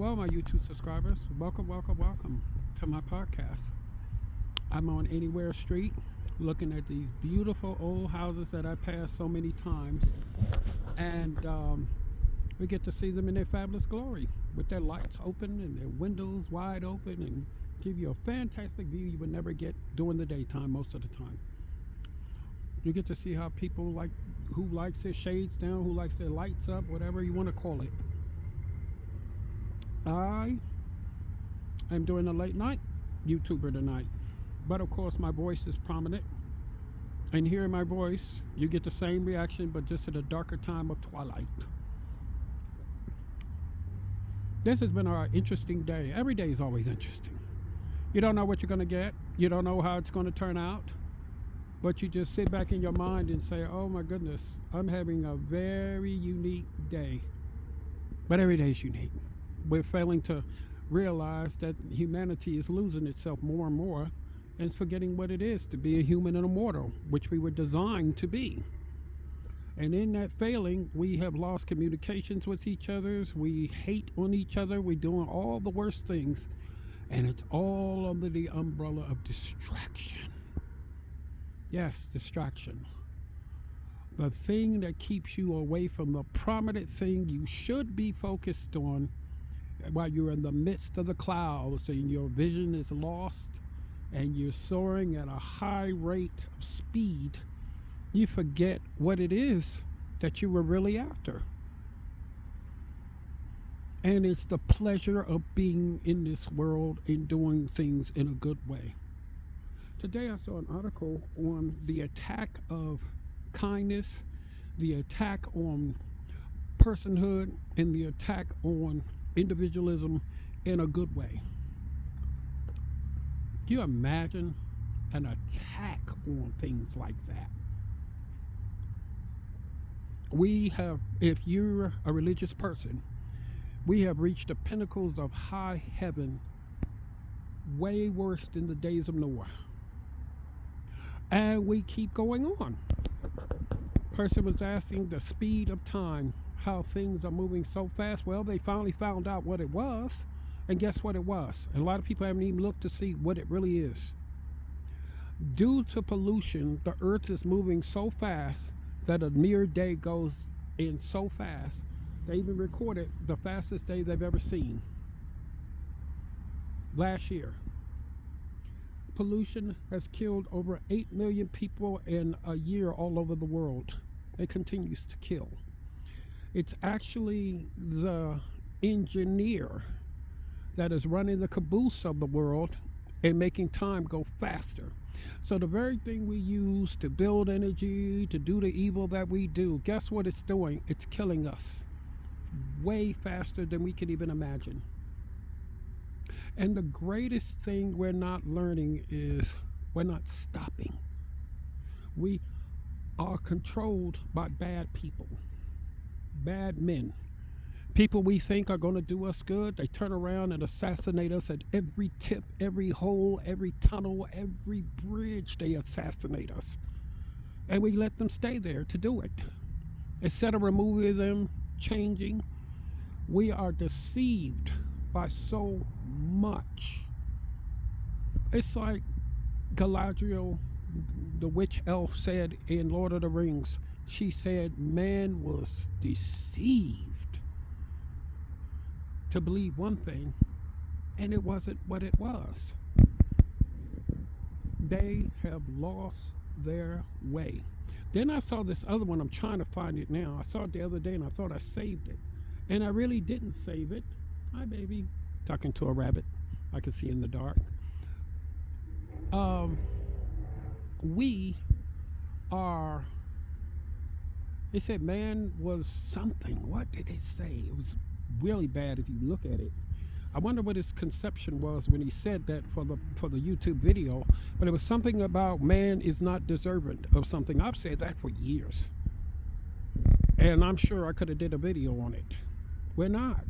Well, my YouTube subscribers, welcome to my podcast. I'm on Anywhere Street looking at these beautiful old houses that I passed so many times. And we get to see them in their fabulous glory with their lights open and their windows wide open and give you a fantastic view you would never get during the daytime most of the time. You get to see how people like who likes their shades down, who likes their lights up, whatever you want to call it. I am doing a late night YouTuber tonight, but of course my voice is prominent. And hearing my voice, you get the same reaction, but just at a darker time of twilight. This has been an interesting day. Every day is always interesting. You don't know what you're going to get. You don't know how it's going to turn out. But you just sit back in your mind and say, oh my goodness, I'm having a very unique day. But every day is unique. We're failing to realize that humanity is losing itself more and more and forgetting what it is to be a human and a mortal, which we were designed to be. And in that failing, we have lost communications with each other. We hate on each other. We're doing all the worst things. And it's all under the umbrella of distraction. Yes, distraction. The thing that keeps you away from the prominent thing you should be focused on while you're in the midst of the clouds and your vision is lost and you're soaring at a high rate of speed, you forget what it is that you were really after. And it's the pleasure of being in this world and doing things in a good way. Today I saw an article on the attack of kindness, the attack on personhood, and the attack on individualism in a good way. Can you imagine an attack on things like that? We have, if you're a religious person, we have reached the pinnacles of high heaven way worse than the days of Noah. And we keep going on. Person was asking the speed of time, how things are moving so fast. Well, they finally found out what it was. And guess what it was? And a lot of people haven't even looked to see what it really is. Due to pollution, the earth is moving so fast that a mere day goes in so fast. They even recorded the fastest day they've ever seen. Last year. Pollution has killed over 8 million people in a year all over the world. It continues to kill. It's actually the engineer that is running the caboose of the world and making time go faster. So the very thing we use to build energy, to do the evil that we do, guess what it's doing? It's killing us way faster than we can even imagine. And the greatest thing we're not learning is we're not stopping. We are controlled by bad people, bad men. People we think are going to do us good, they turn around and assassinate us at every tip, every hole, every tunnel, every bridge. They assassinate us. And we let them stay there to do it. Instead of removing them, changing, we are deceived by so much. It's like Galadriel, the witch elf, said in Lord of the Rings. She said man was deceived to believe one thing, and it wasn't what it was. They have lost their way. Then I saw this other one. I'm trying to find it now. I saw it the other day and I thought I saved it, and I really didn't save it. Hi, baby. Talking to a rabbit. I can see in the dark. We are. They said man was something. What did they say? It was really bad if you look at it. I wonder what his conception was when he said that for the YouTube video. But it was something about man is not deserving of something. I've said that for years, and I'm sure I could have did a video on it. We're not.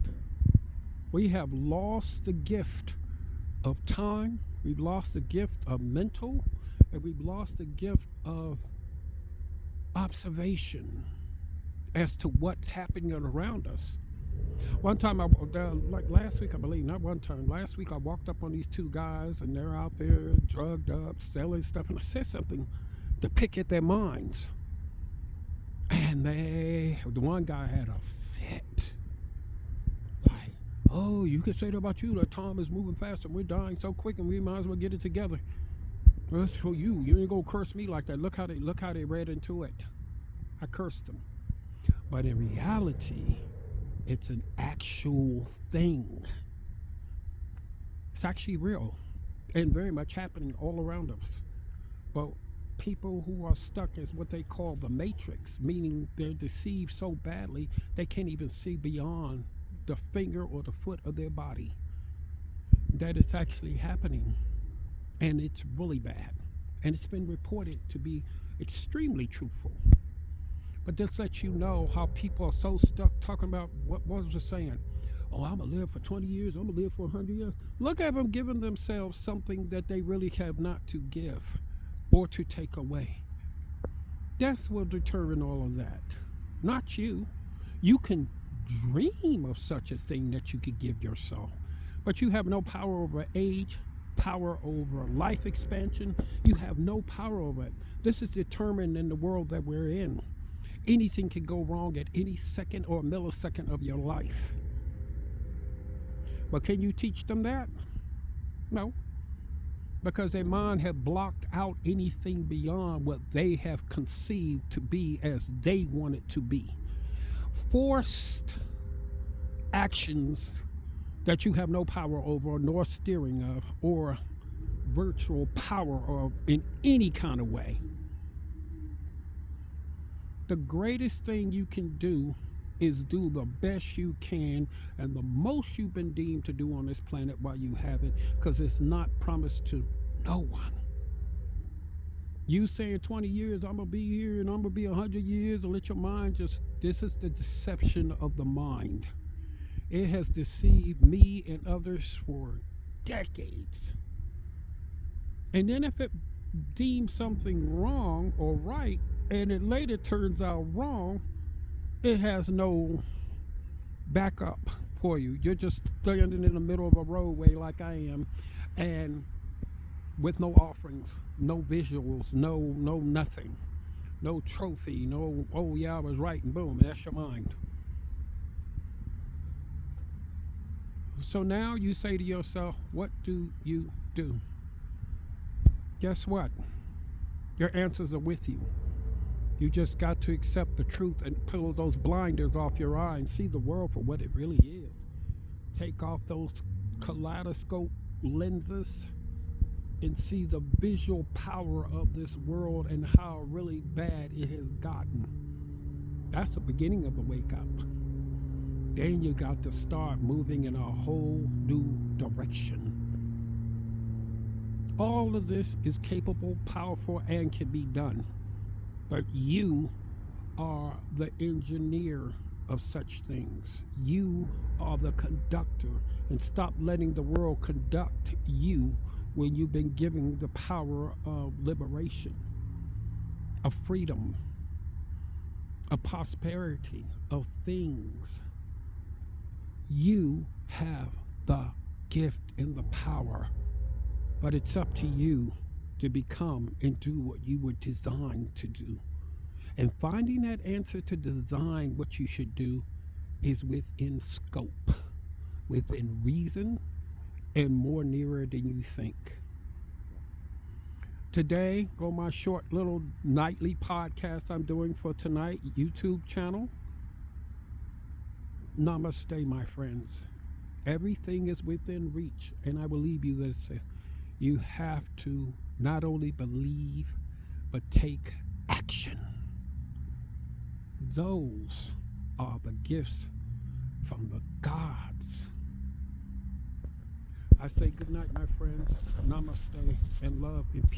We have lost the gift of time. We've lost the gift of mental, and we've lost the gift of observation as to what's happening around us. One time, like last week, I believe, not one time, last week I walked up on these two guys and they're out there drugged up, selling stuff, and I said something to pick at their minds. And the one guy had a fit. Like, oh, you can say that about you, that time is moving fast and we're dying so quick and we might as well get it together. Well, that's for you. You ain't gonna curse me like that. Look how they read into it. I cursed them. But in reality, it's an actual thing. It's actually real and very much happening all around us. But people who are stuck is what they call the matrix, meaning they're deceived so badly they can't even see beyond the finger or the foot of their body. That is actually happening, and it's really bad. And it's been reported to be extremely truthful. But this lets you know how people are so stuck talking about what was it saying? Oh, I'm going to live for 20 years. I'm going to live for 100 years. Look at them giving themselves something that they really have not to give or to take away. Death will determine all of that, not you. You can dream of such a thing that you could give yourself, but you have no power over age, power over life expansion. You have no power over it. This is determined in the world that we're in. Anything can go wrong at any second or millisecond of your life. But can you teach them that? No. Because their mind have blocked out anything beyond what they have conceived to be as they want it to be. Forced actions that you have no power over nor steering of or virtual power of in any kind of way. The greatest thing you can do is do the best you can and the most you've been deemed to do on this planet while you have it, because it's not promised to no one. You saying 20 years, I'm going to be here and I'm going to be 100 years, and let your mind this is the deception of the mind. It has deceived me and others for decades. And then if it deems something wrong or right, and it later turns out wrong, it has no backup for you. You're just standing in the middle of a roadway like I am, and with no offerings, no visuals, no nothing, no trophy, no, oh yeah, I was right, and boom, that's your mind. So now you say to yourself, what do you do? Guess what? Your answers are with you. You just got to accept the truth and pull those blinders off your eye and see the world for what it really is. Take off those kaleidoscope lenses and see the visual power of this world and how really bad it has gotten. That's the beginning of the wake up. Then you got to start moving in a whole new direction. All of this is capable, powerful, and can be done. But you are the engineer of such things. You are the conductor, and stop letting the world conduct you when you've been given the power of liberation, of freedom, of prosperity, of things. You have the gift and the power, but it's up to you to become and do what you were designed to do. And finding that answer to design what you should do is within scope, within reason, and more nearer than you think. Today, on my short little nightly podcast I'm doing for tonight, YouTube channel, namaste, my friends. Everything is within reach, and I will leave you this. You have to not only believe, but take action. Those are the gifts from the gods. I say good night, my friends. Namaste and love and peace.